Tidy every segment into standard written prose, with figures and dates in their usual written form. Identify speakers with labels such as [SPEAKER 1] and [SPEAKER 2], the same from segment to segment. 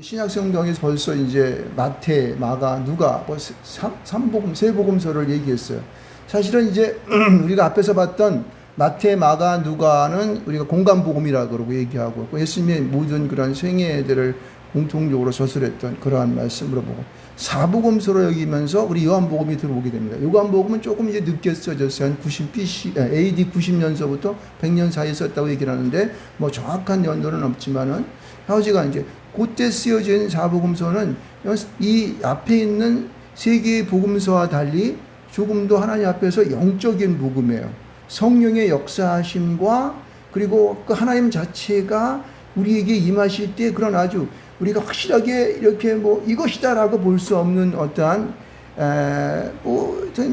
[SPEAKER 1] 신약 성경에서 벌써 이제 마태, 마가, 누가 삼복음, 세복음서를 얘기했어요. 사실은 이제 우리가 앞에서 봤던 마태, 마가, 누가는 우리가 공간복음이라고 그러고 얘기하고 예수님의 모든 그런 생애들을 공통적으로 저술했던 그러한 말씀으로 보고 사복음서로 여기면서 우리 요한복음이 들어오게 됩니다. 요한복음은 조금 이제 늦게 써졌어요. 한 90 BC, AD 90년서부터 100년 사이에 썼다고 얘기를 하는데 뭐 정확한 연도는 없지만은 하우지가 이제 그때 쓰여진 사복음서는 이 앞에 있는 세 개의 복음서와 달리 조금 더 하나님 앞에서 영적인 복음이에요. 성령의 역사하심과 그리고 그 하나님 자체가 우리에게 임하실 때 그런 아주 우리가 확실하게 이렇게 뭐 이것이다라고 볼 수 없는 어떠한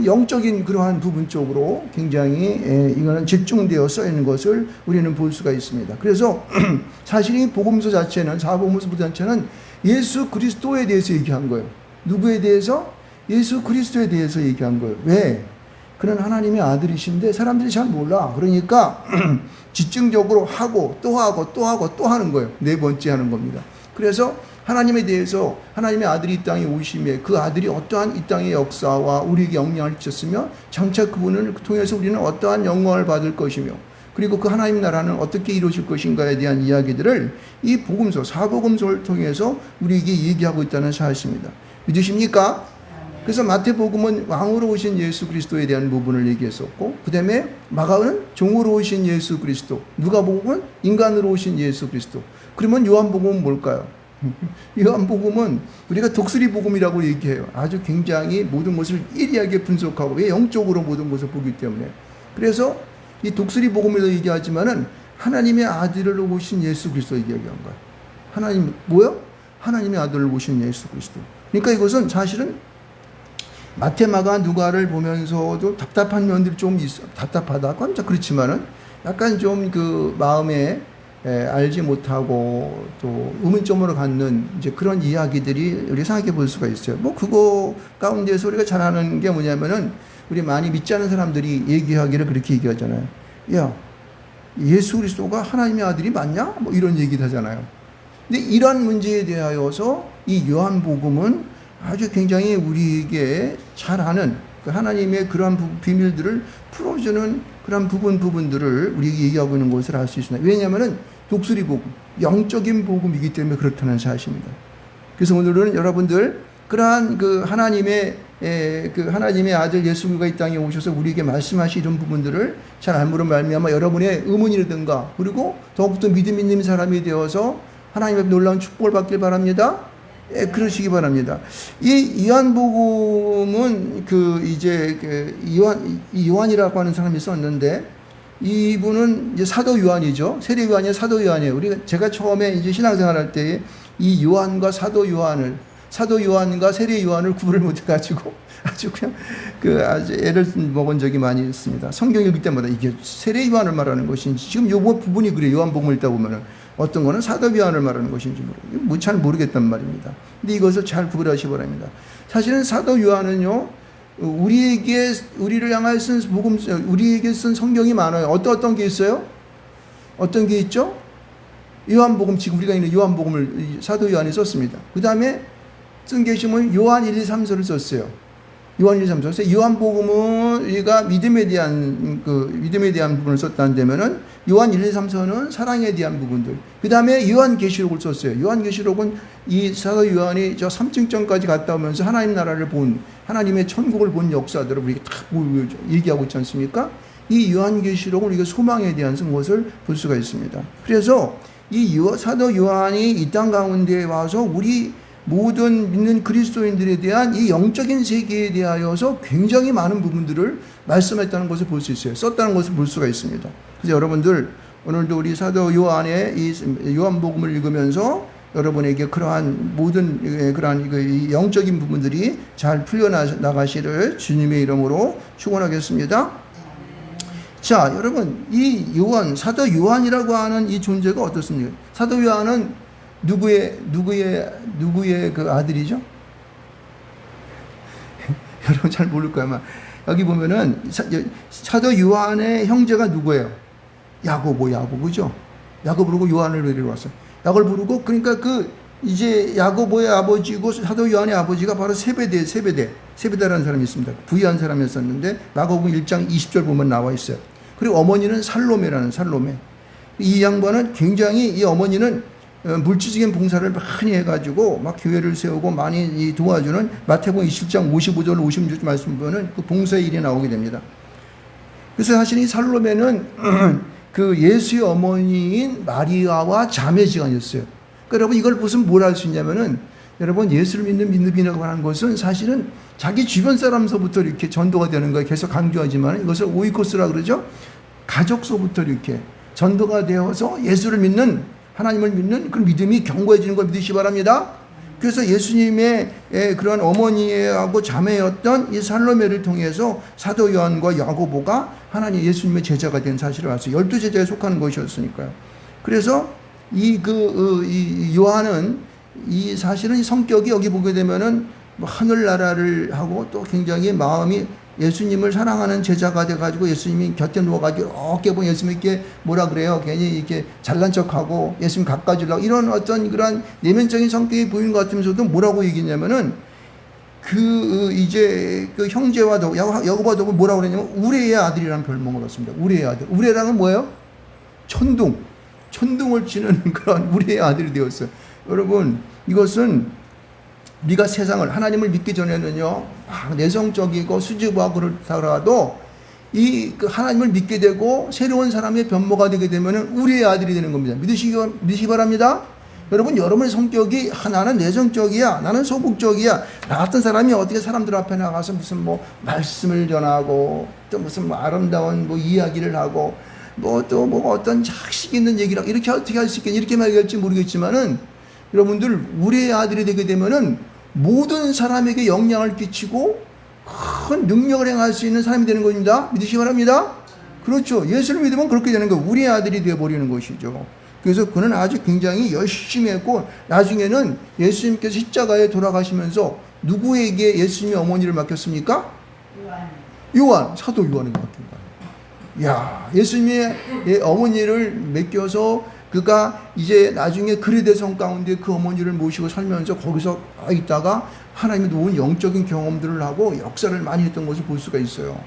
[SPEAKER 1] 영적인 그러한 부분 쪽으로 굉장히 이거는 집중되어 써 있는 것을 우리는 볼 수가 있습니다. 그래서 사실 이 복음서 자체는 사복음서 자체는 예수 그리스도에 대해서 얘기한 거예요. 누구에 대해서? 예수 그리스도에 대해서 얘기한 거예요. 왜? 그는 하나님의 아들이신데 사람들이 잘 몰라. 그러니까 집중적으로 하고 또 하고 또 하고 또 하는 거예요. 네 번째 하는 겁니다. 그래서 하나님에 대해서 하나님의 아들이 이 땅에 오심에 그 아들이 어떠한 이 땅의 역사와 우리에게 영향을 끼쳤으며 장차 그분을 통해서 우리는 어떠한 영광을 받을 것이며 그리고 그 하나님 나라는 어떻게 이루어질 것인가에 대한 이야기들을 이 복음서 사복음서를 통해서 우리에게 얘기하고 있다는 사실입니다. 믿으십니까? 그래서 마태복음은 왕으로 오신 예수 그리스도에 대한 부분을 얘기했었고 그 다음에 마가는 종으로 오신 예수 그리스도, 누가복음은 인간으로 오신 예수 그리스도. 그러면 요한복음은 뭘까요? 요한복음은 우리가 독수리 복음이라고 얘기해요. 아주 굉장히 모든 것을 예리하게 분석하고 왜 영적으로 모든 것을 보기 때문에. 그래서 이 독수리 복음에도 얘기하지만은 하나님의 아들을 오신 예수 그리스도 얘기한 거예요. 하나님 뭐요? 하나님의 아들을 오신 예수 그리스도. 그러니까 이것은 사실은 마태, 마가, 누가를 보면서도 답답한 면들이 좀 있어. 답답하다고 하면 그렇지만은 약간 좀 그 마음에 알지 못하고 또 의문점으로 갖는 이제 그런 이야기들이 우리 생각해 볼 수가 있어요. 뭐 그거 가운데서 우리가 잘 아는 게 뭐냐면은 우리 많이 믿지 않는 사람들이 얘기하기를 그렇게 얘기하잖아요. 야, 예수 그리스도가 하나님의 아들이 맞냐? 뭐 이런 얘기를 하잖아요. 근데 이런 문제에 대하여서 이 요한복음은 아주 굉장히 우리에게 잘 아는 그 하나님의 그러한 비밀들을 풀어주는 그런 부분들을 우리에게 얘기하고 있는 것을 알 수 있습니다. 왜냐하면은 독수리 복음, 영적인 복음이기 때문에 그렇다는 사실입니다. 그래서 오늘은 여러분들 그러한 그 하나님의 아들 예수가 이 땅에 오셔서 우리에게 말씀하시는 부분들을 잘 알므로 말미암아 여러분의 의문이라든가 그리고 더욱더 믿음 있는 사람이 되어서 하나님의 놀라운 축복을 받길 바랍니다. 그러시기 바랍니다. 이 요한복음은 요한이라고 하는 사람이 썼는데 이분은 이제 사도 요한이죠. 세례 요한이 사도 요한이에요. 제가 처음에 이제 신앙생활할 때 이 요한과 사도 요한과 세례 요한을 구분을 못해가지고 아주 그냥 아주 애를 먹은 적이 많이 있습니다. 성경 읽을 때마다 이게 세례 요한을 말하는 것인지 지금 요 부분이 그래요. 요한복음을 읽다 보면은 어떤 거는 사도 요한을 말하는 것인지 잘 모르겠단 말입니다. 근데 이것을 잘 구분하시기 바랍니다. 사실은 사도 요한은요, 우리를 향하여 쓴 우리에게 쓴 성경이 많아요. 어떤 게 있어요? 어떤 게 있죠? 요한복음, 지금 우리가 있는 요한복음을 사도 요한이 썼습니다. 그 다음에 쓴 계시면 요한 1, 2, 3서를 썼어요. 요한 1, 2, 3서. 요한복음은 우리가 믿음에 대한 부분을 썼다는데면은 요한 1, 2, 3서는 사랑에 대한 부분들. 그 다음에 요한계시록을 썼어요. 요한계시록은 이 사도 요한이 저 3층전까지 갔다 오면서 하나님 나라를 본, 하나님의 천국을 본 역사들을 우리가 다 얘기하고 있지 않습니까? 이 요한계시록은 우리가 소망에 대한 것을 볼 수가 있습니다. 그래서 이 사도 요한이 이 땅 가운데 와서 우리 모든 믿는 그리스도인들에 대한 이 영적인 세계에 대하여서 굉장히 많은 부분들을 말씀했다는 것을 볼 수 있어요. 썼다는 것을 볼 수가 있습니다. 그래서 여러분들 오늘도 우리 사도 요한의 이 요한복음을 읽으면서 여러분에게 그러한 모든 그러한 이 영적인 부분들이 잘 풀려나가시를 주님의 이름으로 축원하겠습니다. 자, 여러분 이 사도 요한이라고 하는 이 존재가 어떻습니까? 사도 요한은 누구의 그 아들이죠? 여러분 잘 모를 거야 아마. 여기 보면은 사도 요한의 형제가 누구예요? 야고보죠. 야고보 부르고 요한을 데리러 왔어요. 야고보를 부르고 그러니까 이제 야고보의 아버지고 사도 요한의 아버지가 바로 세베대라는 사람이 있습니다. 부유한 사람이었었는데 마가복음 1장 20절 보면 나와 있어요. 그리고 어머니는 살로메. 이 양반은 굉장히, 이 어머니는 물질적인 봉사를 많이 해가지고 막 교회를 세우고 많이 도와주는 마태복음 20장 55절 56절 말씀 보면 그 봉사의 일이 나오게 됩니다. 그래서 사실 이 살로메는 그 예수의 어머니인 마리아와 자매지간이었어요. 그러니까 여러분 이걸 무슨 뭘 할 수 있냐면은, 여러분 예수를 믿는 믿음이라고 하는 것은 사실은 자기 주변 사람서부터 이렇게 전도가 되는 거예요. 계속 강조하지만 이것을 오이코스라 그러죠. 가족서부터 이렇게 전도가 되어서 예수를 믿는, 하나님을 믿는 그 믿음이 견고해지는 걸 믿으시기 바랍니다. 그래서 예수님의 그런 어머니하고 자매였던 이 살로메를 통해서 사도 요한과 야고보가 하나님 예수님의 제자가 된 사실을 알았어요. 12제자에 속하는 것이었으니까요. 그래서 이 요한은 이 사실은 성격이 여기 보게 되면은 뭐 하늘나라를 하고 또 굉장히 마음이 예수님을 사랑하는 제자가 돼가지고 예수님이 곁에 누워가지고 어깨 보면 예수님께 뭐라 그래요? 괜히 이렇게 잘난 척하고 예수님 가까워지려고 이런 어떤 그런 내면적인 성격이 보이는 것 같으면서도 뭐라고 얘기했냐면은 이제 그 형제와도 야고보와도 뭐라고 그랬냐면 우레의 아들이라는 별명을 얻습니다. 우레의 아들. 우레랑은 뭐예요? 천둥을 치는 그런 우레의 아들이 되었어요. 여러분 이것은 우리가 세상을, 하나님을 믿기 전에는요, 내성적이고 수줍어하고 그렇다라도 그 하나님을 믿게 되고 새로운 사람의 변모가 되게 되면은 우리의 아들이 되는 겁니다. 믿으시기 바랍니다. 여러분의 성격이 나는 내성적이야, 나는 소극적이야, 나 같은 사람이 어떻게 사람들 앞에 나가서 무슨 뭐 말씀을 전하고 또 무슨 뭐 아름다운 뭐 이야기를 하고 뭐 또 뭐 어떤 자식 있는 얘기를 하고 이렇게 어떻게 할 수 있겠냐 이렇게 말할지 모르겠지만은 여러분들 우리의 아들이 되게 되면은 모든 사람에게 영향을 끼치고 큰 능력을 행할 수 있는 사람이 되는 겁니다. 믿으시기 바랍니다. 그렇죠. 예수를 믿으면 그렇게 되는 거예요. 우리의 아들이 되어버리는 것이죠. 그래서 그는 아주 굉장히 열심히 했고 나중에는 예수님께서 십자가에 돌아가시면서 누구에게 예수님의 어머니를 맡겼습니까? 사도 요한에게 맡긴 거예요. 야, 예수님의 어머니를 맡겨서 그가 이제 나중에 그레데성 가운데 그 어머니를 모시고 살면서 거기서 있다가 하나님의 놓은 영적인 경험들을 하고 역사를 많이 했던 것을 볼 수가 있어요.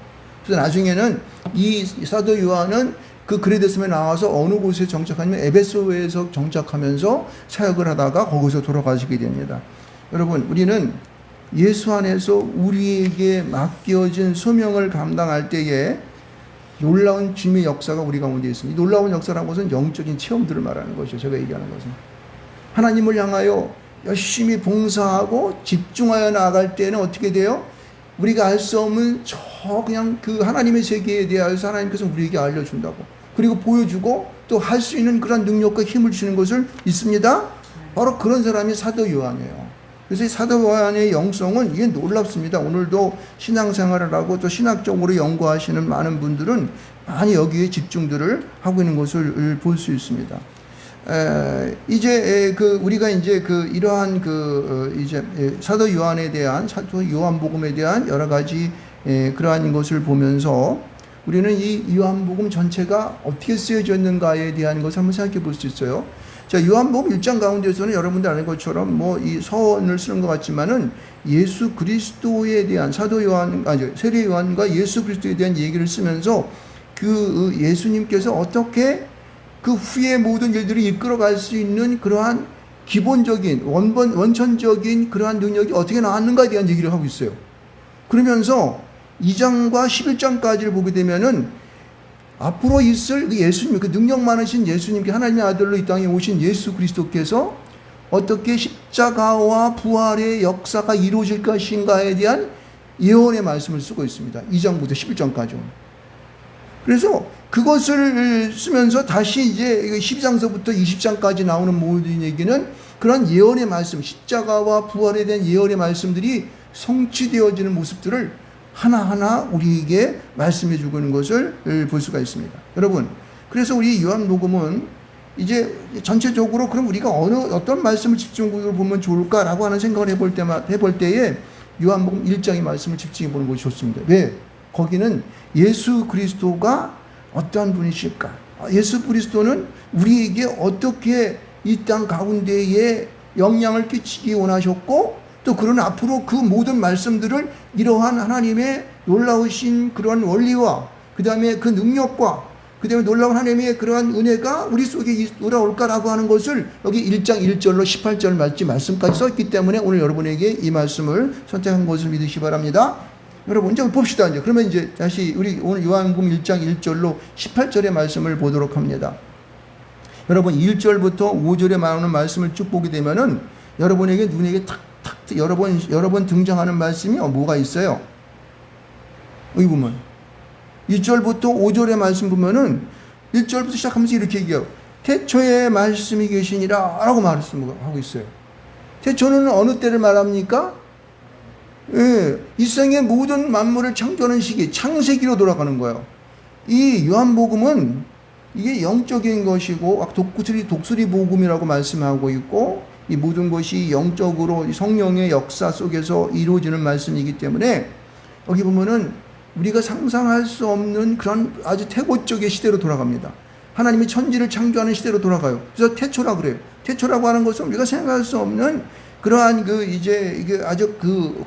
[SPEAKER 1] 그래서 나중에는 이 사도 요한은 그 그레데섬에 나와서 어느 곳에 정착하냐면 에베소에서 정착하면서 사역을 하다가 거기서 돌아가시게 됩니다. 여러분 우리는 예수 안에서 우리에게 맡겨진 소명을 감당할 때에 놀라운 주님의 역사가 우리 가운데 있습니다. 이 놀라운 역사라는 것은 영적인 체험들을 말하는 것이죠. 제가 얘기하는 것은. 하나님을 향하여 열심히 봉사하고 집중하여 나아갈 때는 어떻게 돼요? 우리가 알 수 없는 그냥 그 하나님의 세계에 대하여서 하나님께서 우리에게 알려준다고. 그리고 보여주고 또 할 수 있는 그런 능력과 힘을 주는 것을 있습니다. 바로 그런 사람이 사도 요한이에요. 그래서 이 사도 요한의 영성은 이게 놀랍습니다. 오늘도 신앙생활을 하고 또 신학적으로 연구하시는 많은 분들은 많이 여기에 집중들을 하고 있는 것을 볼 수 있습니다. 이제 우리가 이제 이러한 이제 사도 요한에 대한 사도 요한복음에 대한 여러 가지 그러한 것을 보면서 우리는 이 요한복음 전체가 어떻게 쓰여졌는가에 대한 것을 한번 생각해 볼 수 있어요. 자, 요한복음 1장 가운데서는 여러분들 아는 것처럼 뭐 이 서원을 쓰는 것 같지만은 예수 그리스도에 대한 세례 요한과 예수 그리스도에 대한 얘기를 쓰면서 그 예수님께서 어떻게 그 후에 모든 일들을 이끌어갈 수 있는 그러한 기본적인 원천적인 그러한 능력이 어떻게 나왔는가에 대한 얘기를 하고 있어요. 그러면서 2장과 11장까지를 보게 되면은 앞으로 있을 그 예수님, 그 능력 많으신 예수님께 하나님의 아들로 이 땅에 오신 예수 그리스도께서 어떻게 십자가와 부활의 역사가 이루어질 것인가에 대한 예언의 말씀을 쓰고 있습니다. 2장부터 11장까지. 그래서 그것을 쓰면서 다시 이제 12장서부터 20장까지 나오는 모든 얘기는 그런 예언의 말씀, 십자가와 부활에 대한 예언의 말씀들이 성취되어지는 모습들을 하나하나 우리에게 말씀해 주고 있는 것을 볼 수가 있습니다. 여러분, 그래서 우리 요한복음은 이제 전체적으로 그럼 우리가 어떤 말씀을 집중적으로 보면 좋을까라고 하는 생각을 해볼 때에 요한복음 1장의 말씀을 집중해 보는 것이 좋습니다. 왜? 거기는 예수 그리스도가 어떠한 분이실까? 예수 그리스도는 우리에게 어떻게 이 땅 가운데에 영향을 끼치기 원하셨고, 또 그런 앞으로 그 모든 말씀들을 이러한 하나님의 놀라우신 그런 원리와 그 다음에 그 능력과 그 다음에 놀라운 하나님의 그러한 은혜가 우리 속에 돌아올까라고 하는 것을 여기 1장 1절로 18절 말씀까지 썼기 때문에 오늘 여러분에게 이 말씀을 선택한 것을 믿으시기 바랍니다. 여러분 이제 봅시다. 이제 그러면 이제 다시 우리 오늘 요한복음 1장 1절로 18절의 말씀을 보도록 합니다. 여러분 1절부터 5절에 나오는 말씀을 쭉 보게 되면은 여러분에게 눈에 탁탁 여러 번 등장하는 말씀이 뭐가 있어요? 여기 보면 1절부터 5절의 말씀 보면은 1절부터 시작하면서 이렇게 얘기해요. 태초에 말씀이 계시니라 라고 말씀하고 있어요. 태초는 어느 때를 말합니까? 예, 이 세상의 모든 만물을 창조하는 시기, 창세기로 돌아가는 거예요. 이 요한복음은 이게 영적인 것이고 독수리 복음이라고 말씀하고 있고 이 모든 것이 영적으로 성령의 역사 속에서 이루어지는 말씀이기 때문에 여기 보면은 우리가 상상할 수 없는 그런 아주 태고적의 시대로 돌아갑니다. 하나님이 천지를 창조하는 시대로 돌아가요. 그래서 태초라고 그래요. 태초라고 하는 것은 우리가 생각할 수 없는 그러한 이게 아주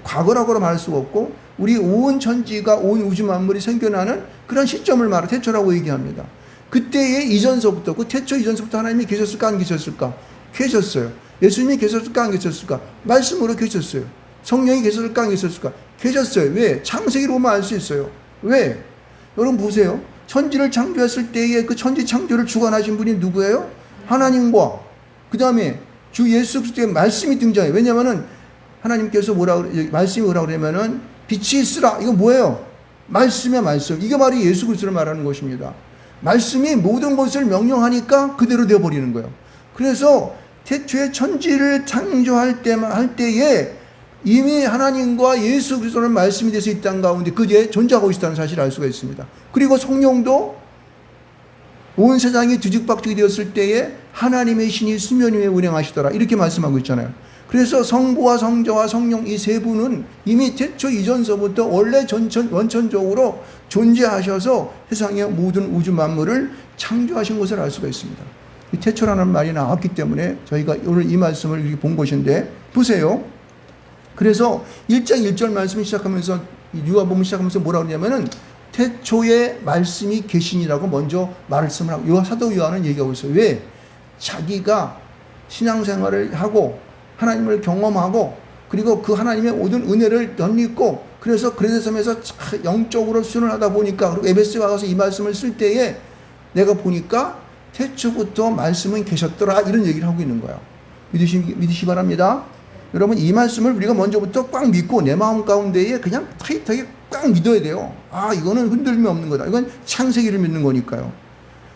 [SPEAKER 1] 과거라고 말할 수가 없고 우리 온 천지가 온 우주 만물이 생겨나는 그런 시점을 말해 태초라고 얘기합니다. 그때의 이전서부터 그 태초 이전서부터 하나님이 계셨을까 안 계셨을까? 계셨어요. 예수님이 계셨을까 안 계셨을까? 말씀으로 계셨어요. 성령이 계셨을까 안 계셨을까? 계셨어요. 왜? 창세기로 보면 알 수 있어요. 왜? 여러분 보세요. 천지를 창조했을 때에 그 천지 창조를 주관하신 분이 누구예요? 하나님과 그 다음에 주 예수 그리스도의 말씀이 등장해요. 왜냐하면은 하나님께서 말씀이 뭐라고 그러면은 빛이 있으라. 이거 뭐예요? 말씀이야 말씀. 이게 바로 예수 그리스도를 말하는 것입니다. 말씀이 모든 것을 명령하니까 그대로 되어버리는 거예요. 그래서 태초에 천지를 창조할 때에 이미 하나님과 예수 그리스도는 말씀이 돼서 이 땅 가운데 그제 존재하고 있다는 사실을 알 수가 있습니다. 그리고 성령도 온 세상이 뒤죽박죽이 되었을 때에 하나님의 신이 수면 위에 운행하시더라 이렇게 말씀하고 있잖아요. 그래서 성부와 성자와 성령 이 세 분은 이미 태초 이전서부터 원래 원천적으로 존재하셔서 세상의 모든 우주 만물을 창조하신 것을 알 수가 있습니다. 이 태초라는 말이 나왔기 때문에 저희가 오늘 이 말씀을 이렇게 본 것인데 보세요. 그래서 1장 1절 말씀을 시작하면서 요한복음 시작하면서 뭐라고 하냐면은 태초에 말씀이 계시니라고 먼저 말씀을 하고 사도 요한은 얘기하고 있어요. 왜? 자기가 신앙생활을 하고 하나님을 경험하고 그리고 그 하나님의 모든 은혜를 덧입고 그래서 그레데섬에서 영적으로 수련을 하다 보니까 그리고 에베소에 와서 이 말씀을 쓸 때에 내가 보니까 태초부터 말씀은 계셨더라 이런 얘기를 하고 있는 거예요. 믿으시기 바랍니다. 여러분 이 말씀을 우리가 먼저부터 꽉 믿고 내 마음 가운데에 그냥 타이트하게 꽉 믿어야 돼요. 아 이거는 흔들림이 없는 거다. 이건 창세기를 믿는 거니까요.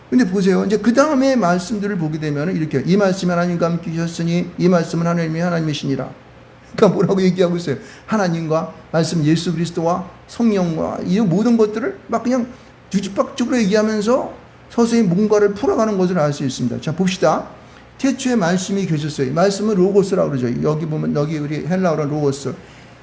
[SPEAKER 1] 근데 보세요. 이제 그 다음에 말씀들을 보게 되면 이렇게 이 말씀이 하나님과 함께 계셨으니 이 말씀은 하나님이 하나님이시니라. 그러니까 뭐라고 얘기하고 있어요? 하나님과 말씀 예수 그리스도와 성령과 이 모든 것들을 막 그냥 뒤죽박죽으로 얘기하면서 서서히 뭔가를 풀어가는 것을 알 수 있습니다. 자 봅시다. 태초에 말씀이 계셨어요. 말씀은 로고스라고 그러죠. 여기 보면 여기 우리 헬라어로 로고스.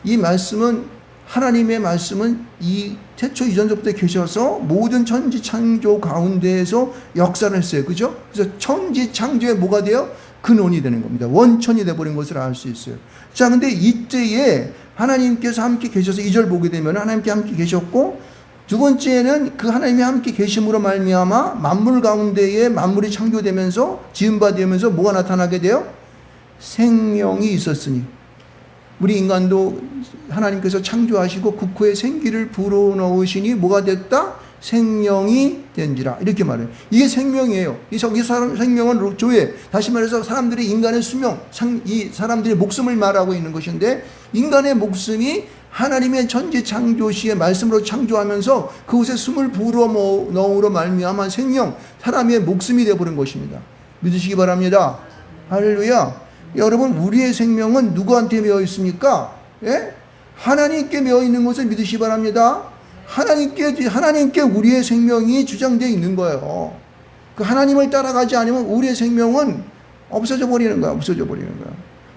[SPEAKER 1] 이 말씀은 하나님의 말씀은 이 태초 이전부터 계셔서 모든 천지 창조 가운데에서 역사를 했어요. 그죠? 그래서 천지 창조에 뭐가 돼요? 근원이 되는 겁니다. 원천이 되어버린 것을 알 수 있어요. 자, 근데 이때에 하나님께서 함께 계셔서 2절 보게 되면 하나님께 함께 계셨고 두 번째는 그 하나님이 함께 계심으로 말미암아 만물 가운데에 만물이 창조되면서 지음바 되면서 뭐가 나타나게 돼요? 생명이 있었으니 우리 인간도 하나님께서 창조하시고 그 코에 생기를 불어넣으시니 뭐가 됐다? 생명이 된지라 이렇게 말해요. 이게 생명이에요. 이 생명은 조회 다시 말해서 사람들이 인간의 수명 이 사람들의 목숨을 말하고 있는 것인데 인간의 목숨이 하나님의 천지 창조 시에 말씀으로 창조하면서 그곳에 숨을 불어넣음으로 말미암아 생명 사람의 목숨이 되어버린 것입니다. 믿으시기 바랍니다. 할렐루야. 여러분 우리의 생명은 누구한테 매어 있습니까? 예? 하나님께 매어 있는 것을 믿으시기 바랍니다. 하나님께 우리의 생명이 주장되어 있는 거예요. 그 하나님을 따라가지 않으면 우리의 생명은 없어져 버리는 거야.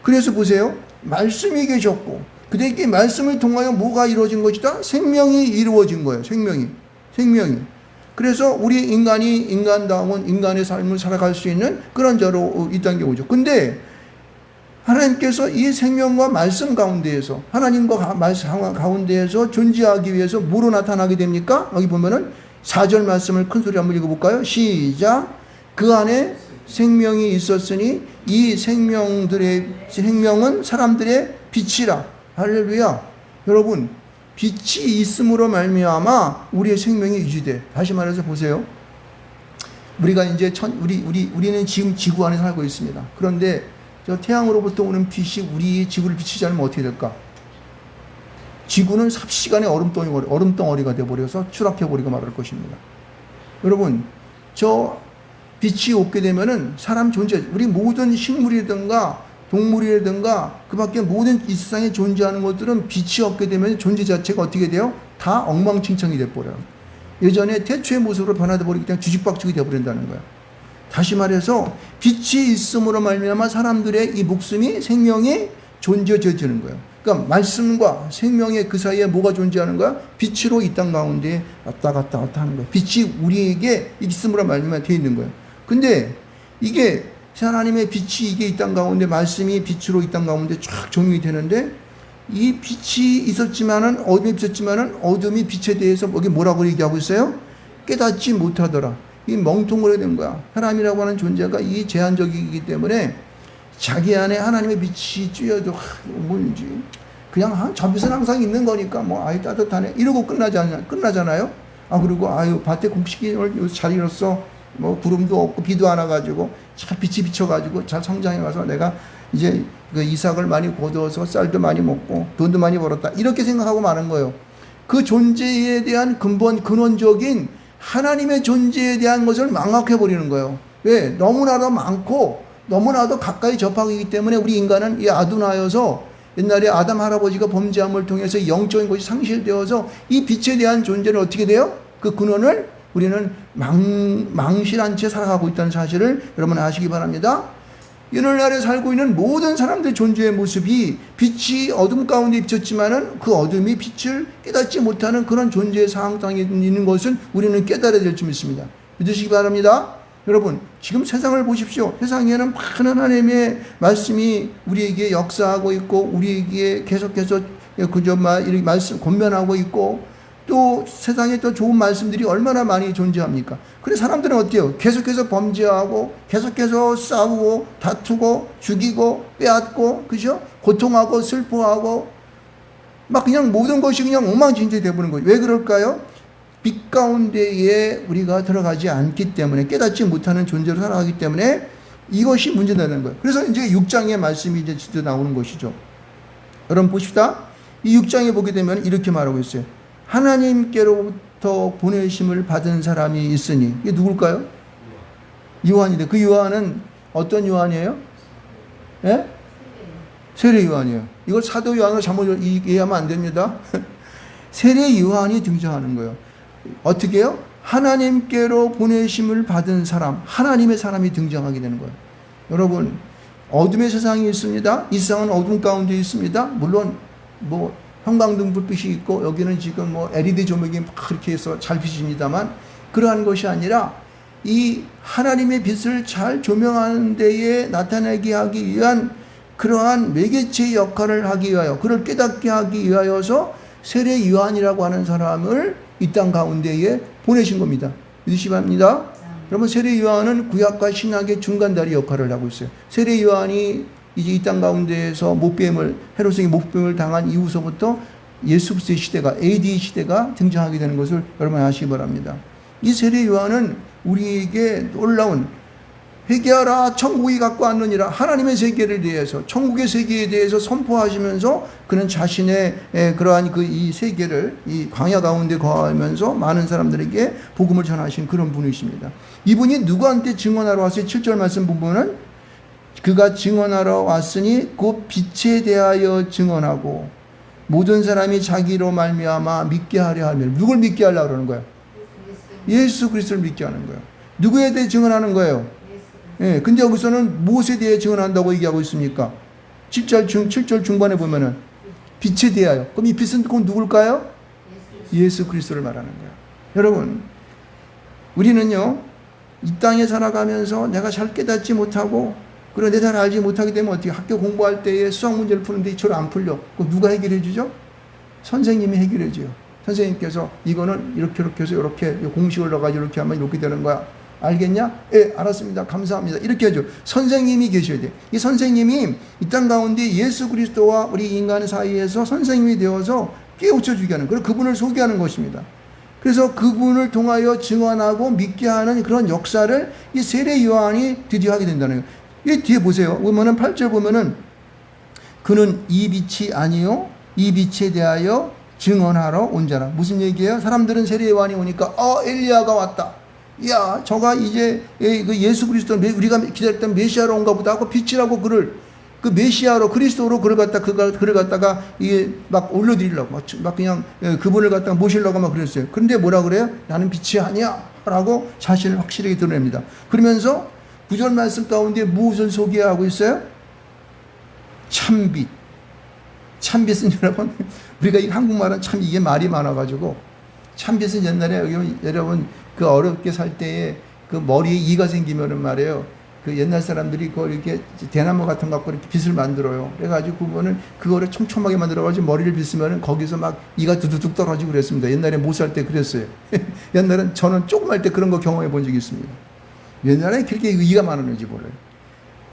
[SPEAKER 1] 그래서 보세요. 말씀이 계셨고 그들에게 말씀을 통하여 뭐가 이루어진 것이다? 생명이 이루어진 거예요. 생명이. 그래서 우리 인간다움은 인간의 삶을 살아갈 수 있는 그런 자로 이 단계 오죠. 근데 하나님께서 이 생명과 말씀 가운데에서 하나님과 말씀 가운데에서 존재하기 위해서 뭐로 나타나게 됩니까? 여기 보면은 4절 말씀을 큰 소리 한번 읽어볼까요? 시작. 그 안에 생명이 있었으니 이 생명은 사람들의 빛이라. 할렐루야. 여러분, 빛이 있음으로 말미암아 우리의 생명이 유지돼. 다시 말해서 보세요. 우리가 이제 우리는 지금 지구 안에 살고 있습니다. 그런데 저 태양으로부터 오는 빛이 우리 지구를 비치지 않으면 어떻게 될까? 지구는 삽시간에 얼음덩어리가 되어버려서 추락해버리고 말할 것입니다. 여러분, 저 빛이 없게 되면은 사람 존재, 우리 모든 식물이라든가 동물이라든가 그 밖에 모든 이 세상에 존재하는 것들은 빛이 없게 되면 존재 자체가 어떻게 돼요? 다 엉망진창이 돼버려요. 예전에 태초의 모습으로 변화돼 버리기 때문에 뒤죽박죽이 돼버린다는 거예요. 다시 말해서 빛이 있음으로 말미암아 사람들의 이 목숨이 생명이 존재되는 거예요. 그러니까 말씀과 생명의 그 사이에 뭐가 존재하는 거야? 빛으로 이 땅 가운데 왔다 갔다 하는 거예요. 빛이 우리에게 있음으로 말미암아 되어 있는 거예요. 근데 이게 하나님의 빛이 이게 이 땅 가운데 말씀이 빛으로 이 땅 가운데 쫙 적용이 되는데 이 빛이 있었지만은 어둠이 있었지만은 어둠이 빛에 대해서 여기 뭐라고 얘기하고 있어요? 깨닫지 못하더라. 이 멍통하게 된 거야. 사람이라고 하는 존재가 이 제한적이기 때문에 자기 안에 하나님의 빛이 쬐어도 뭔지 그냥 저 빛은 항상 있는 거니까 뭐 아이 따뜻하네 이러고 끝나잖아요. 아 그리고 아유 밭에 곡식이 잘 일었어. 뭐 구름도 없고 비도 안 와가지고 잘 빛이 비쳐가지고 잘 성장해 가서 내가 이제 그 이삭을 많이 거두어서 쌀도 많이 먹고 돈도 많이 벌었다 이렇게 생각하고 마는 거예요. 그 존재에 대한 근원적인 하나님의 존재에 대한 것을 망각해 버리는 거예요. 왜? 너무나도 많고 너무나도 가까이 접하기 때문에 우리 인간은 이 아둔하여서 옛날에 아담 할아버지가 범죄함을 통해서 영적인 것이 상실되어서 이 빛에 대한 존재는 어떻게 돼요? 그 근원을 우리는 망실한 채 살아가고 있다는 사실을 여러분 아시기 바랍니다. 오늘날에 살고 있는 모든 사람들의 존재의 모습이 빛이 어둠 가운데 비쳤지만은 그 어둠이 빛을 깨닫지 못하는 그런 존재의 상황에 있는 것은 우리는 깨달아야 될 줄 믿습니다. 믿으시기 바랍니다. 여러분, 지금 세상을 보십시오. 세상에는 많은 하나님의 말씀이 우리에게 역사하고 있고, 우리에게 계속해서 이렇게 말씀 권면하고 있고, 또 세상에 또 좋은 말씀들이 얼마나 많이 존재합니까? 근데 사람들은 어때요? 계속해서 범죄하고, 계속해서 싸우고, 다투고, 죽이고, 빼앗고, 그죠? 고통하고, 슬퍼하고, 막 그냥 모든 것이 그냥 엉망진창이 되어버리는 거예요. 왜 그럴까요? 빛 가운데에 우리가 들어가지 않기 때문에, 깨닫지 못하는 존재로 살아가기 때문에 이것이 문제되는 거예요. 그래서 이제 6장의 말씀이 이제 진짜 나오는 것이죠. 여러분 보십시다. 이 6장에 보게 되면 이렇게 말하고 있어요. 하나님께로부터 보내심을 받은 사람이 있으니, 이게 누굴까요? 요한인데, 그 요한은 어떤 요한이에요? 예? 세례 요한이에요. 이걸 사도 요한을 잘못 이해하면 안 됩니다. 세례 요한이 등장하는 거예요. 어떻게 해요? 하나님께로 보내심을 받은 사람, 하나님의 사람이 등장하게 되는 거예요. 여러분, 어둠의 세상이 있습니다. 이 세상은 어둠 가운데 있습니다. 물론 뭐 형광등 불빛이 있고 여기는 지금 뭐 LED 조명이 막 그렇게 해서 잘 비칩니다만, 그러한 것이 아니라 이 하나님의 빛을 잘 조명하는 데에 나타나게 하기 위한 그러한 매개체 역할을 하기 위하여, 그를 깨닫게 하기 위하여서 세례 요한이라고 하는 사람을 이 땅 가운데에 보내신 겁니다. 믿으시기 바랍니다. 여러분, 세례 요한은 구약과 신약의 중간다리 역할을 하고 있어요. 세례 요한이 이제 이 땅 가운데에서 헤롯에게 목뱀을 당한 이후서부터 예수 그리스도의 시대가, AD 시대가 등장하게 되는 것을 여러분 아시기 바랍니다. 이 세례 요한은 우리에게 놀라운 회개하라 천국이 갖고 왔느니라, 하나님의 세계를 대해서, 천국의 세계에 대해서 선포하시면서 그는 자신의 그러한 이 세계를 이 광야 가운데 거하면서 많은 사람들에게 복음을 전하신 그런 분이십니다. 이분이 누구한테 증언하러 왔어요? 7절 말씀 부분은 그가 증언하러 왔으니 그 빛에 대하여 증언하고 모든 사람이 자기로 말미암아 믿게 하려 하면, 누굴 믿게 하려고 그러는 거예요? 예수 그리스도를 믿게 하는 거예요. 누구에 대해 증언하는 거예요? 예, 근데 여기서는 무엇에 대해 증언한다고 얘기하고 있습니까? 7절 중반에 보면은 빛에 대하여. 그럼 이 빛은 곧 누굴까요? 예수 그리스도를 말하는 거예요. 여러분, 우리는요, 이 땅에 살아가면서 내가 잘 깨닫지 못하고 그런데 잘 알지 못하게 되면 어떻게 학교 공부할 때에 수학 문제를 푸는데 이처럼 안 풀려. 그럼 누가 해결해 주죠? 선생님이 해결해 줘요. 선생님께서 이거는 이렇게 해서 이렇게 공식을 넣어가지고 이렇게 하면 이렇게 되는 거야. 알겠냐? 예, 알았습니다. 감사합니다. 이렇게 하죠. 선생님이 계셔야 돼요. 이 선생님이 이 땅 가운데 예수 그리스도와 우리 인간 사이에서 선생님이 되어서 깨우쳐 주게 하는, 그리고 그분을 소개하는 것입니다. 그래서 그분을 통하여 증언하고 믿게 하는 그런 역사를 이 세례 요한이 드디어 하게 된다는 거예요. 이 뒤에 보세요. 보면은 8절 보면은 그는 이 빛이 아니요 이 빛에 대하여 증언하러 온 자라. 무슨 얘기예요? 사람들은 세례 요한이 오니까 엘리야가 왔다. 야, 저가 이제 그 예수 그리스도 우리가 기다렸던 메시아로 온가 보다 하고 빛이라고 그를 그 메시아로 그리스도로 그를 갖다가 이게 막 올려드리려고 막 그냥 그분을 갖다가 모시려고 막 그랬어요. 그런데 뭐라 그래요? 나는 빛이 아니야라고 자신을 확실하게 드러냅니다. 그러면서 구절 말씀 가운데 무엇을 소개하고 있어요? 참빛. 참빛은 여러분, 우리가 이 한국말은 참 이게 말이 많아가지고, 참빛은 옛날에 여러분 그 어렵게 살 때에 그 머리에 이가 생기면은 말이에요. 그 옛날 사람들이 그 이렇게 대나무 같은 거 갖고 이렇게 빗을 만들어요. 그래가지고 그거는 그거를 촘촘하게 만들어가지고 머리를 빗으면은 거기서 막 이가 두두둑 떨어지고 그랬습니다. 옛날에 못 살 때 그랬어요. 옛날엔 저는 조금 할 때 그런 거 경험해 본 적이 있습니다. 옛날에 그렇게 이가 많았는지 몰라요.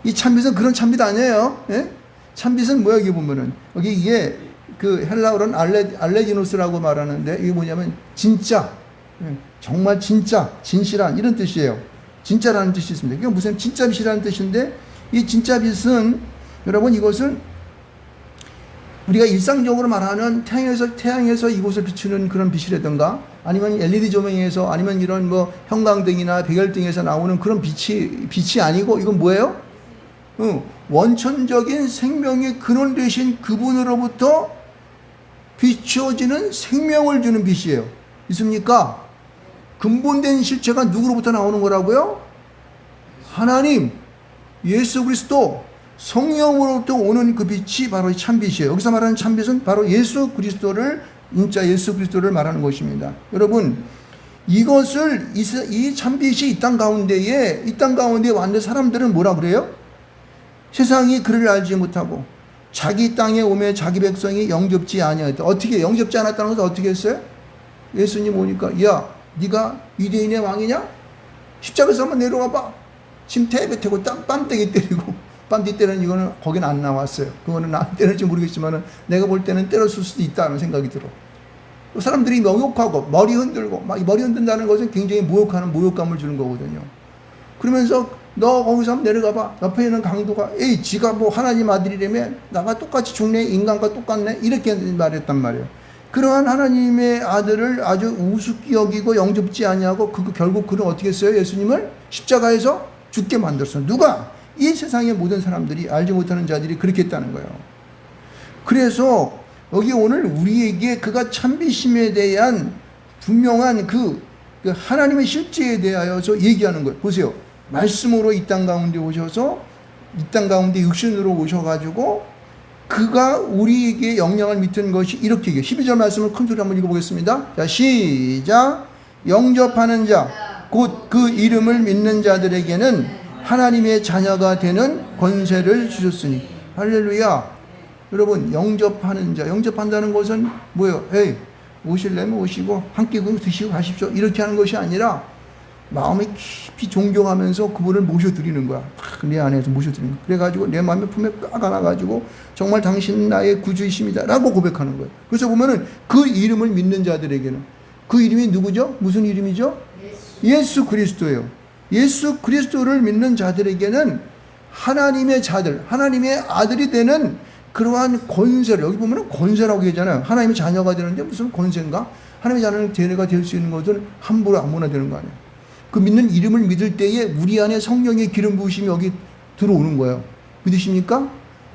[SPEAKER 1] 이 참빛은 그런 참빛 아니에요. 예? 참빛은 뭐야, 여기 보면은. 여기 이게 그 헬라어로는 알레지노스라고 말하는데, 이게 뭐냐면 진짜, 정말 진짜, 진실한 이런 뜻이에요. 진짜라는 뜻이 있습니다. 이게 무슨 진짜 빛이라는 뜻인데, 이 진짜 빛은 여러분 이것은 우리가 일상적으로 말하는 태양에서 이곳을 비추는 그런 빛이라든가, 아니면 LED 조명에서, 아니면 이런 뭐 형광등이나 백열등에서 나오는 그런 빛이 아니고, 이건 뭐예요? 원천적인 생명의 근원 되신 그분으로부터 비추어지는 생명을 주는 빛이에요. 있습니까? 근본된 실체가 누구로부터 나오는 거라고요? 하나님, 예수 그리스도, 성령으로부터 오는 그 빛이 바로 이 참빛이에요. 여기서 말하는 참빛은 바로 예수 그리스도를, 진짜 예수 그리스도를 말하는 것입니다. 여러분, 이것을, 이 참빛이 이 땅 가운데에 왔는데 사람들은 뭐라 그래요? 세상이 그를 알지 못하고 자기 땅에 오매 자기 백성이 영접지 아니하였다. 어떻게 영접지 않았다는 것은 어떻게 했어요? 예수님 오니까, 야, 네가 유대인의 왕이냐? 십자가에서 한번 내려가 봐. 지금 대뱉고 뺨때기 때리고, 뺨때기 때리는 이거는 거긴 안 나왔어요. 그거는 나한테 때릴지 모르겠지만 내가 볼 때는 때렸을 수도 있다는 생각이 들어. 사람들이 모욕하고 머리 흔들고, 막 머리 흔든다는 것은 굉장히 모욕감을 주는 거거든요. 그러면서 너 거기서 한번 내려가 봐. 옆에 있는 강도가, 에이, 지가 뭐 하나님 아들이라며 나가 똑같이 죽네, 인간과 똑같네, 이렇게 말했단 말이에요. 그러한 하나님의 아들을 아주 우습게 여기고 영접지 아니하고 결국 그는 어떻게 했어요? 예수님을 십자가에서 죽게 만들었어요. 누가? 이 세상의 모든 사람들이, 알지 못하는 자들이 그렇게 했다는 거예요. 그래서 여기 오늘 우리에게 그가 참비심에 대한 분명한 그 하나님의 실제에 대하여서 얘기하는 거예요. 보세요. 말씀으로 이 땅 가운데 오셔서, 이 땅 가운데 육신으로 오셔가지고 그가 우리에게 영향을 미친 것이 이렇게 얘기해요. 12절 말씀을 큰 소리 한번 읽어보겠습니다. 자, 시작. 영접하는 자, 곧 그 이름을 믿는 자들에게는 하나님의 자녀가 되는 권세를 주셨으니. 할렐루야. 여러분, 영접하는 자, 영접한다는 것은 뭐예요? 에이, 오실래면 오시고 한 끼 드시고 가십시오, 이렇게 하는 것이 아니라 마음에 깊이 존경하면서 그분을 모셔드리는 거야. 내 안에서 모셔드리는 거야. 그래가지고 내 마음의 품에 꽉 안아가지고 정말 당신은 나의 구주이십니다 라고 고백하는 거예요. 그래서 보면은 그 이름을 믿는 자들에게는, 그 이름이 누구죠? 무슨 이름이죠? 예수 그리스도예요. 예수 그리스도를 믿는 자들에게는 하나님의 자들, 하나님의 아들이 되는 그러한 권세를, 여기 보면은 권세라고 하잖아요. 하나님의 자녀가 되는데 무슨 권세인가? 하나님의 자녀가 될 수 있는 것은 함부로 아무나 되는 거 아니에요. 그 믿는 이름을 믿을 때에 우리 안에 성령의 기름 부으심이 여기 들어오는 거예요. 믿으십니까?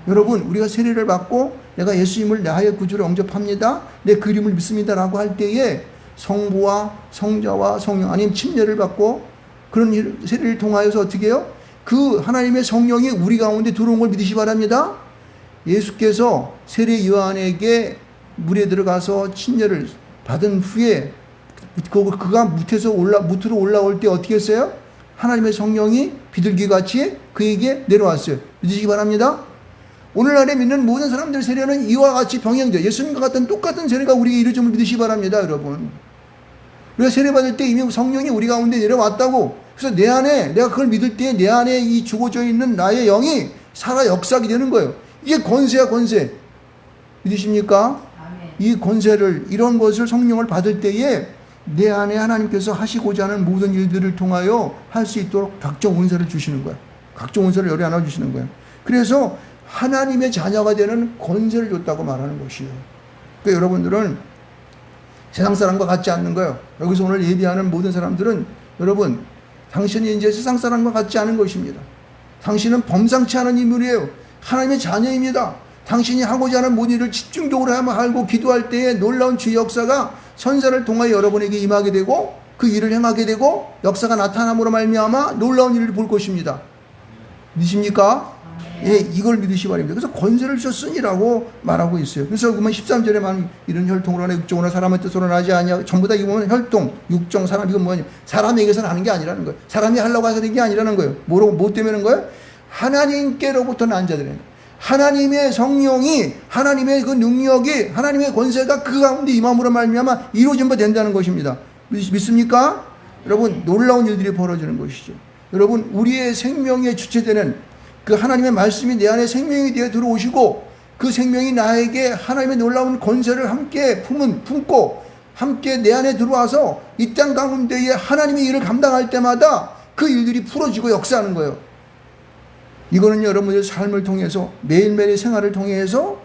[SPEAKER 1] 여러분, 우리가 세례를 받고 내가 예수님을 나의 구주로 영접합니다, 내 그 이름을 믿습니다 라고 할 때에 성부와 성자와 성령, 아니면 침례를 받고 그런 세례를 통하여서 어떻게 해요? 그 하나님의 성령이 우리 가운데 들어온 걸 믿으시 바랍니다. 예수께서 세례 요한에게 물에 들어가서 침례를 받은 후에 그가 무트로 올라올 때 어떻게 했어요? 하나님의 성령이 비둘기같이 그에게 내려왔어요. 믿으시기 바랍니다. 오늘날에 믿는 모든 사람들 세례는 이와 같이 병행돼요. 예수님과 같은 똑같은 세례가 우리에게 이루어짐을 믿으시기 바랍니다, 여러분. 우리가 세례받을 때 이미 성령이 우리 가운데 내려왔다고. 그래서 내 안에, 내가 그걸 믿을 때 내 안에 이 죽어져 있는 나의 영이 살아 역사하게 되는 거예요. 이게 권세야, 권세. 믿으십니까?
[SPEAKER 2] 아멘.
[SPEAKER 1] 이 권세를, 이런 것을 성령을 받을 때에 내 안에 하나님께서 하시고자 하는 모든 일들을 통하여 할 수 있도록 각종 은사를 주시는 거예요. 각종 은사를 열에 안아 주시는 거예요. 그래서 하나님의 자녀가 되는 권세를 줬다고 말하는 것이에요. 그러니까 여러분들은 세상 사람과 같지 않는 거예요. 여기서 오늘 예비하는 모든 사람들은 여러분, 당신이 이제 세상 사람과 같지 않은 것입니다. 당신은 범상치 않은 인물이에요. 하나님의 자녀입니다. 당신이 하고자 하는 모든 일을 집중적으로 하고 기도할 때에 놀라운 주의 역사가 선사를 통하여 여러분에게 임하게 되고 그 일을 행하게 되고 역사가 나타남으로 말미암아 놀라운 일을 볼 것입니다. 믿으십니까? 예, 이걸 믿으시기 바랍니다. 그래서 권세를 주셨으니라고 말하고 있어요. 그래서 그러면 13절에만 이런 혈통으로 하나 육정으로 사람의 뜻으로 나지 아니하 전부 다 이거 보면 혈통, 육정, 사람 이건 뭐냐? 사람에게서 나는 게 아니라는 거예요. 사람이 하려고 해서 된 게 아니라는 거예요. 뭐 때문에 그런 거예요? 하나님께로부터 난 자들이에요. 하나님의 성령이, 하나님의 그 능력이, 하나님의 권세가 그 가운데 임함으로 말미암아 이루어진 바 된다는 것입니다. 믿습니까? 여러분, 놀라운 일들이 벌어지는 것이죠. 여러분, 우리의 생명의 주체되는 그 하나님의 말씀이 내 안에 생명이 되어 들어오시고 그 생명이 나에게 하나님의 놀라운 권세를 함께 품고 함께 내 안에 들어와서 이 땅 가운데에 하나님의 일을 감당할 때마다 그 일들이 풀어지고 역사하는 거예요. 이거는 여러분의 삶을 통해서 매일매일의 생활을 통해서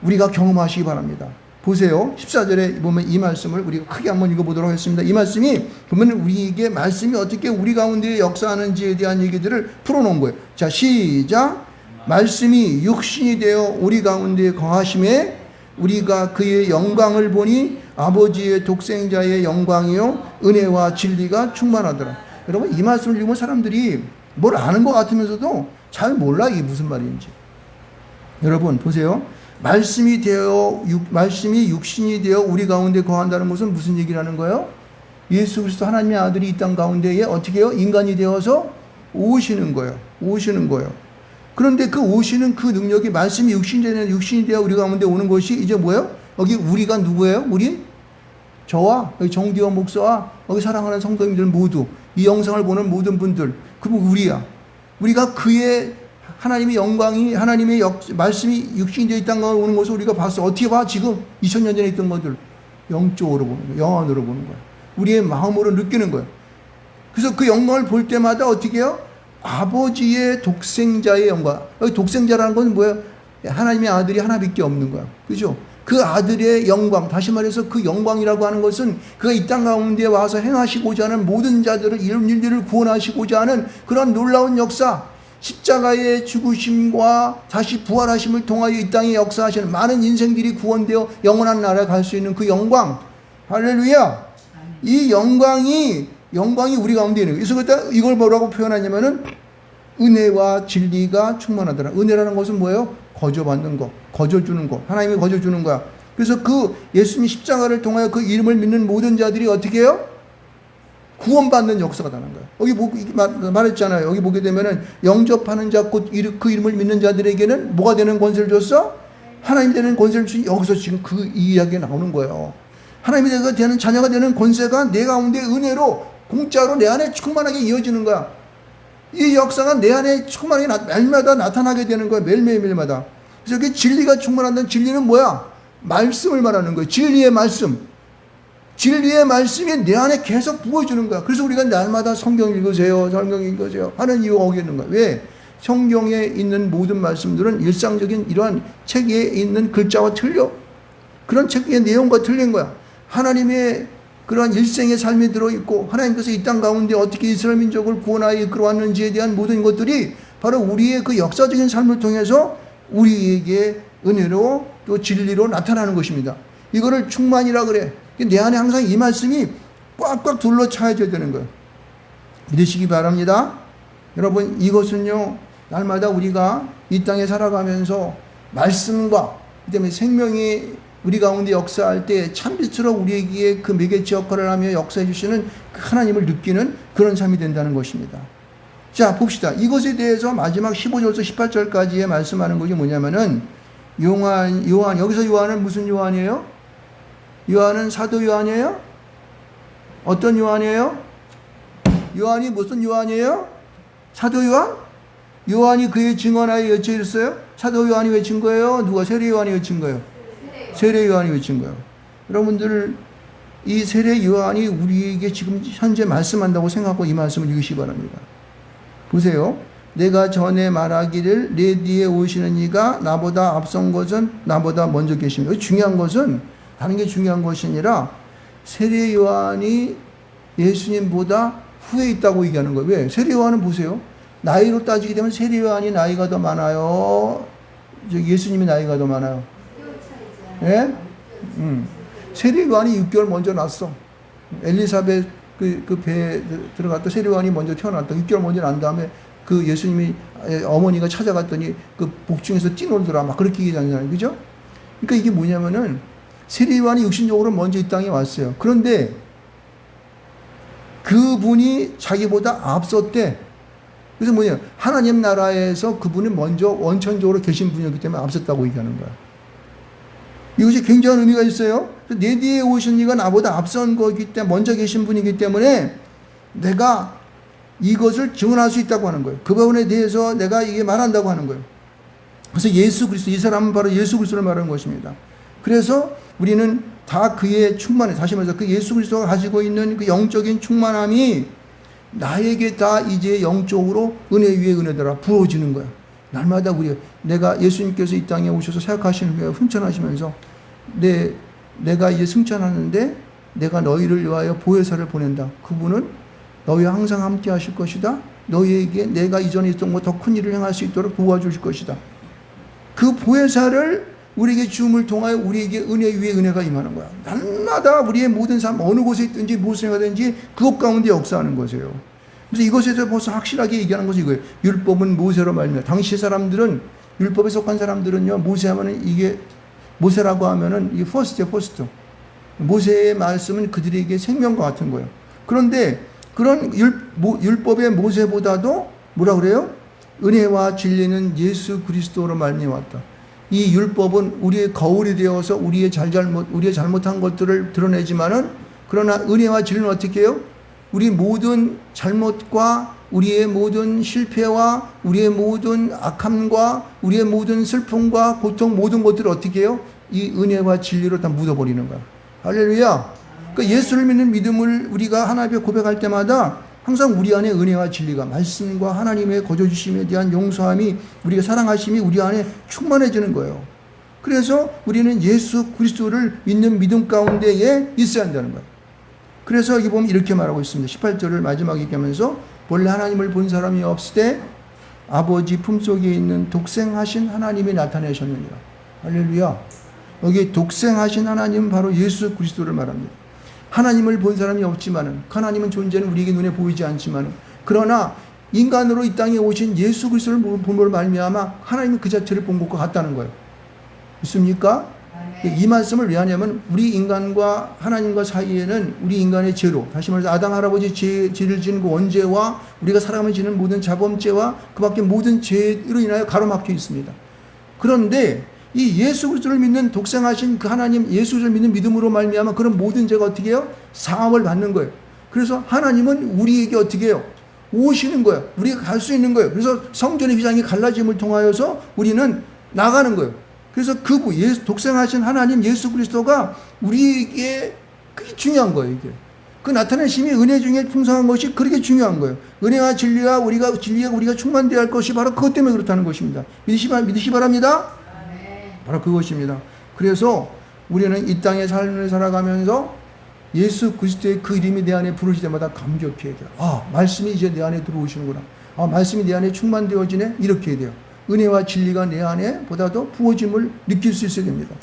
[SPEAKER 1] 우리가 경험하시기 바랍니다. 보세요. 14절에 보면 이 말씀을 우리가 크게 한번 읽어보도록 하겠습니다. 이 말씀이 보면 우리에게 말씀이 어떻게 우리 가운데 역사하는지에 대한 얘기들을 풀어놓은 거예요. 자, 시작. 말씀이 육신이 되어 우리 가운데 거하심에 우리가 그의 영광을 보니 아버지의 독생자의 영광이요 은혜와 진리가 충만하더라. 여러분, 이 말씀을 읽으면 사람들이 뭘 아는 것 같으면서도 잘 몰라 이게 무슨 말인지. 여러분 보세요. 말씀이 육신이 되어 우리 가운데 거한다는 것은 무슨 얘기라는 거예요? 예수 그리스도 하나님의 아들이 이 땅 가운데에 어떻게 해요? 인간이 되어서 오시는 거예요. 오시는 거예요. 그런데 그 오시는 그 능력이 말씀이 육신이 되어 우리 가운데 오는 것이 이제 뭐예요? 여기 우리가 누구예요? 우리? 저와 여기 정디와 목사와 여기 사랑하는 성도님들 모두 이 영상을 보는 모든 분들 그분 우리야. 우리가 그의 하나님의 영광이 하나님의 말씀이 육신이 되어 이 땅 가운데 오는 것을 우리가 봤어. 어떻게 봐? 지금 2000년 전에 있던 것들 영적으로 보는 거야. 영안으로 보는 거야. 우리의 마음으로 느끼는 거야. 그래서 그 영광을 볼 때마다 어떻게 해요? 아버지의 독생자의 영광. 여기 독생자라는 건 뭐예요? 하나님의 아들이 하나밖에 없는 거야. 그죠? 그 아들의 영광, 다시 말해서 그 영광이라고 하는 것은 그가 이 땅 가운데 와서 행하시고자 하는 모든 자들을 이런 일들을 구원하시고자 하는 그런 놀라운 역사, 십자가의 죽으심과 다시 부활하심을 통하여 이 땅에 역사하시는 많은 인생들이 구원되어 영원한 나라에 갈 수 있는 그 영광, 할렐루야. 이 영광이 우리 가운데 있는 거예요. 그래서 이걸 뭐라고 표현하냐면은 은혜와 진리가 충만하더라. 은혜라는 것은 뭐예요? 거저받는 거, 거저주는 거, 하나님이 거저주는 거야. 그래서 그 예수님 십자가를 통하여 그 이름을 믿는 모든 자들이 어떻게 해요? 구원받는 역사가 나는 거예요. 여기 말했잖아요. 여기 보게 되면은 영접하는 자, 곧 그 이름을 믿는 자들에게는 뭐가 되는 권세를 줬어? 하나님이 되는 권세를 주니 여기서 지금 그 이야기가 나오는 거예요. 하나님이 되는 자녀가 되는 권세가 내 가운데 은혜로 공짜로 내 안에 충만하게 이어지는 거야. 이 역사가 내 안에 충만하게 매일마다 나타나게 되는 거야. 매일마다. 그래서 그 진리가 충만한다는 진리는 뭐야? 말씀을 말하는 거예요. 진리의 말씀. 진리의 말씀이 내 안에 계속 부어주는 거야. 그래서 우리가 날마다 성경 읽으세요. 하는 이유가 거기 있는 거야. 왜? 성경에 있는 모든 말씀들은 일상적인 이러한 책에 있는 글자와 틀려. 그런 책의 내용과 틀린 거야. 하나님의 그러한 일생의 삶이 들어있고 하나님께서 이 땅 가운데 어떻게 이스라엘 민족을 구원하여 이끌어왔는지에 대한 모든 것들이 바로 우리의 그 역사적인 삶을 통해서 우리에게 은혜로 또 진리로 나타나는 것입니다. 이거를 충만이라 그래. 내 안에 항상 이 말씀이 꽉꽉 둘러차야져야 되는 거예요. 믿으시기 바랍니다. 여러분, 이것은요 날마다 우리가 이 땅에 살아가면서 말씀과 그다음에 생명이 우리 가운데 역사할 때 참빛으로 우리에게 그 매개체 역할을 하며 역사해 주시는 그 하나님을 느끼는 그런 삶이 된다는 것입니다. 자, 봅시다. 이것에 대해서 마지막 15절부터 18절까지의 말씀하는 것이 뭐냐면은 요한, 여기서 요한은 무슨 요한이에요? 요한은 사도 요한이에요? 어떤 요한이에요? 요한이 무슨 요한이에요? 사도 요한? 요한이 그의 증언하에 여쳐 있어요? 사도 요한이 외친 거예요? 누가 세례 요한이 외친 거예요? 세례 요한이 외친 거예요. 여러분들, 이 세례 요한이 우리에게 지금 현재 말씀한다고 생각하고 이 말씀을 읽으시기 바랍니다. 보세요. 내가 전에 말하기를 내 뒤에 오시는 이가 나보다 앞선 것은 나보다 먼저 계십니다. 중요한 것은 다른 게 중요한 것이 아니라 세례 요한이 예수님보다 후에 있다고 얘기하는 거예요. 왜? 세례 요한은 보세요. 나이로 따지게 되면 세례 요한이 나이가 더 많아요? 예수님이 나이가 더 많아요? 예? 세례 요한이 6개월 먼저 났어. 엘리사벳 그 배에 들어갔다 세례 요한이 먼저 태어났다. 6개월 먼저 난 다음에 그 예수님이 어머니가 찾아갔더니 그 복중에서 뛰놀더라. 막 그렇게 얘기하잖아요. 그죠? 그러니까 이게 뭐냐면은 세례 요한이 육신적으로 먼저 이 땅에 왔어요. 그런데 그분이 자기보다 앞섰대. 그래서 뭐냐? 하나님 나라에서 그분이 먼저 원천적으로 계신 분이었기 때문에 앞섰다고 얘기하는 거야. 이것이 굉장한 의미가 있어요. 내 뒤에 오신 이가 나보다 앞선 거기 때문에 먼저 계신 분이기 때문에 내가 이것을 증언할 수 있다고 하는 거예요. 그 부분에 대해서 내가 이게 말한다고 하는 거예요. 그래서 예수 그리스도, 이 사람은 바로 예수 그리스도를 말하는 것입니다. 그래서 우리는 다 그의 충만해. 다시 말해서 그 예수 그리스도가 가지고 있는 그 영적인 충만함이 나에게 다 이제 영적으로 은혜 위에 은혜더라 부어지는 거야. 날마다 내가 예수님께서 이 땅에 오셔서 생각하시는 거예요. 승천하시면서 내가 이제 승천하는데 내가 너희를 위하여 보혜사를 보낸다. 그분은 너희와 항상 함께 하실 것이다. 너희에게 내가 이전에 있던 것 더 큰 일을 행할 수 있도록 도와주실 것이다. 그 보혜사를 우리에게 주음을 통하여 우리에게 은혜 위에 은혜가 임하는 거야. 날마다 우리의 모든 삶 어느 곳에 있든지 무엇을 하든지 그것 가운데 역사하는 것이에요. 그래서 이것에 대해서 벌써 확실하게 얘기하는 것이 이거예요. 율법은 모세로 말미암아. 당시 사람들은 율법에 속한 사람들은요 모세하면은 이게 모세라고 하면은 이게 퍼스트예요. 모세의 말씀은 그들에게 생명과 같은 거예요. 그런데 그런 율법의 모세보다도 뭐라 그래요? 은혜와 진리는 예수 그리스도로 말미암았다. 이 율법은 우리의 거울이 되어서 우리의 잘못한 것들을 드러내지만은 그러나 은혜와 진리는 어떻게 해요? 우리 모든 잘못과 우리의 모든 실패와 우리의 모든 악함과 우리의 모든 슬픔과 고통 모든 것들을 어떻게 해요? 이 은혜와 진리로 다 묻어버리는 거야. 할렐루야. 그러니까 예수를 믿는 믿음을 우리가 하나님 앞에 고백할 때마다 항상 우리 안에 은혜와 진리가 말씀과 하나님의 거저주심에 대한 용서함이 우리가 사랑하심이 우리 안에 충만해지는 거예요. 그래서 우리는 예수 그리스도를 믿는 믿음 가운데에 있어야 한다는 거예요. 그래서 여기 보면 이렇게 말하고 있습니다. 18절을 마지막에 얘기하면서 본래 하나님을 본 사람이 없으되 아버지 품속에 있는 독생하신 하나님이 나타내셨느니라. 할렐루야. 여기 독생하신 하나님은 바로 예수 그리스도를 말합니다. 하나님을 본 사람이 없지만은 하나님은 존재는 우리에게 눈에 보이지 않지만은 그러나 인간으로 이 땅에 오신 예수 그리스도를 본으로 말미암아 하나님은 그 자체를 본 것과 같다는 거예요. 있습니까? 이 말씀을 왜 하냐면 우리 인간과 하나님과 사이에는 우리 인간의 죄로 다시 말해서 아담 할아버지 죄를 지은 그 원죄와 우리가 살아가며 지는 모든 자범죄와 그 밖에 모든 죄로 인하여 가로막혀 있습니다. 그런데 이 예수 그리스도를 믿는 독생하신 그 하나님 예수 그리스도를 믿는 믿음으로 말미암아 그런 모든 죄가 어떻게 해요? 사함을 받는 거예요. 그래서 하나님은 우리에게 어떻게 해요? 오시는 거예요. 우리가 갈 수 있는 거예요. 그래서 성전의 휘장이 갈라짐을 통하여서 우리는 나가는 거예요. 그래서 독생하신 하나님 예수 그리스도가 우리에게 그게 중요한 거예요. 이게 그 나타내심이 은혜 중에 풍성한 것이 그렇게 중요한 거예요. 은혜와 진리가 우리가 충만되어야 할 것이 바로 그것 때문에 그렇다는 것입니다. 믿으시 바랍니다. 바로 그것입니다. 그래서 우리는 이 땅의 삶을 살아가면서 예수 그리스도의 그 이름이 내 안에 부르실 때마다 감격해야 돼요. 아, 말씀이 이제 내 안에 들어오시는구나. 아, 말씀이 내 안에 충만되어지네. 이렇게 해야 돼요. 은혜와 진리가 내 안에 보다도 부어짐을 느낄 수 있어야 됩니다.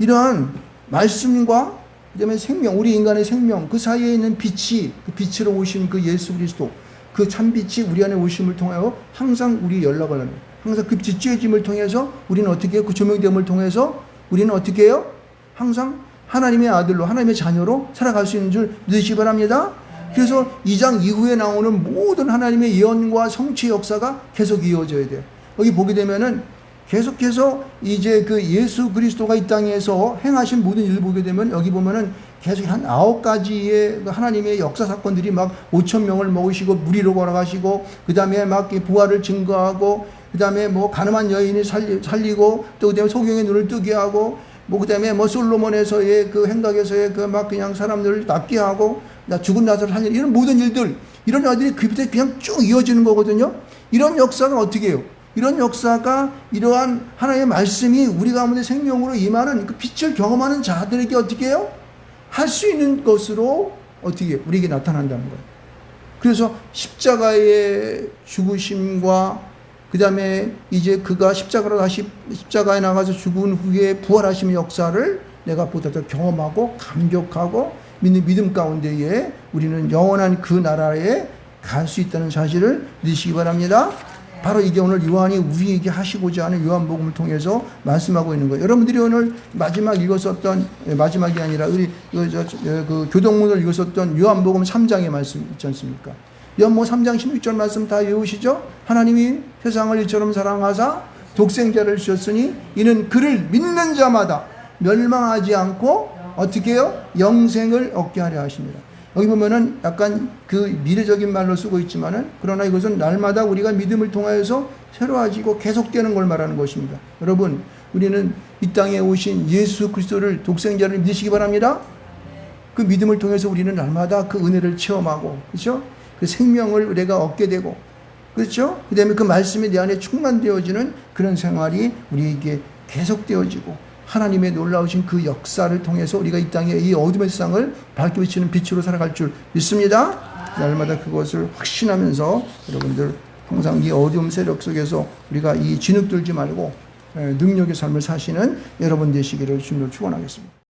[SPEAKER 1] 이러한 말씀과 그다음에 생명, 우리 인간의 생명, 그 사이에 있는 빛이, 그 빛으로 오신 그 예수 그리스도, 그 참빛이 우리 안에 오심을 통하여 항상 우리 연락을 하는, 항상 그 빛이 쬐짐을 통해서 우리는 어떻게 해요? 그 조명됨을 통해서 우리는 어떻게 해요? 항상 하나님의 아들로, 하나님의 자녀로 살아갈 수 있는 줄 믿으시기 바랍니다. 그래서 2장 이후에 나오는 모든 하나님의 예언과 성취 역사가 계속 이어져야 돼요. 여기 보게 되면은 계속해서 이제 그 예수 그리스도가 이 땅에서 행하신 모든 일을 보게 되면 여기 보면은 계속 한 9가지의 하나님의 역사 사건들이 막 5,000명을 먹으시고 무리로 걸어가시고, 그 다음에 막 부활을 증거하고, 그 다음에 뭐 가늠한 여인이 살리고, 또 그 다음에 소경의 눈을 뜨게 하고, 뭐 그 다음에 뭐 솔로몬에서의 그 행각에서의 그 막 그냥 사람들을 낫게 하고, 나 죽은 나사를 살리는 이런 모든 일들, 이런 일들이 그 밑에 그냥 쭉 이어지는 거거든요. 이런 역사가 어떻게 해요? 이런 역사가 이러한 하나님의 말씀이 우리 가운데 생명으로 임하는 그 빛을 경험하는 자들에게 어떻게 해요? 할 수 있는 것으로 어떻게 해요? 우리에게 나타난다는 거예요. 그래서 십자가의 죽으심과 그 다음에 이제 그가 십자가에 나가서 죽은 후에 부활하심의 역사를 내가 보다 더 경험하고 감격하고 믿음 가운데에 우리는 영원한 그 나라에 갈 수 있다는 사실을 믿으시기 바랍니다. 바로 이게 오늘 요한이 우리에게 하시고자 하는 요한복음을 통해서 말씀하고 있는 거예요. 여러분들이 오늘 마지막이 아니라 우리 그 교동문을 읽었었던 요한복음 3장의 말씀 있지 않습니까? 요한복음 3장 16절 말씀 다 외우시죠? 하나님이 세상을 이처럼 사랑하사 독생자를 주셨으니 이는 그를 믿는 자마다 멸망하지 않고 어떻게 해요? 영생을 얻게 하려 하십니다. 여기 보면은 약간 그 미래적인 말로 쓰고 있지만은, 그러나 이것은 날마다 우리가 믿음을 통하여서 새로워지고 계속되는 걸 말하는 것입니다. 여러분, 우리는 이 땅에 오신 예수 그리스도를 독생자를 믿으시기 바랍니다. 그 믿음을 통해서 우리는 날마다 그 은혜를 체험하고, 그렇죠? 그 생명을 우리가 얻게 되고, 그렇죠? 그 다음에 그 말씀이 내 안에 충만되어지는 그런 생활이 우리에게 계속되어지고, 하나님의 놀라우신 그 역사를 통해서 우리가 이 땅에 이 어둠의 세상을 밝게 비치는 빛으로 살아갈 줄 믿습니다. 날마다 그것을 확신하면서 여러분들 항상 이 어둠 세력 속에서 우리가 이 진흙 들지 말고 능력의 삶을 사시는 여러분 되시기를 주님으로 축원하겠습니다.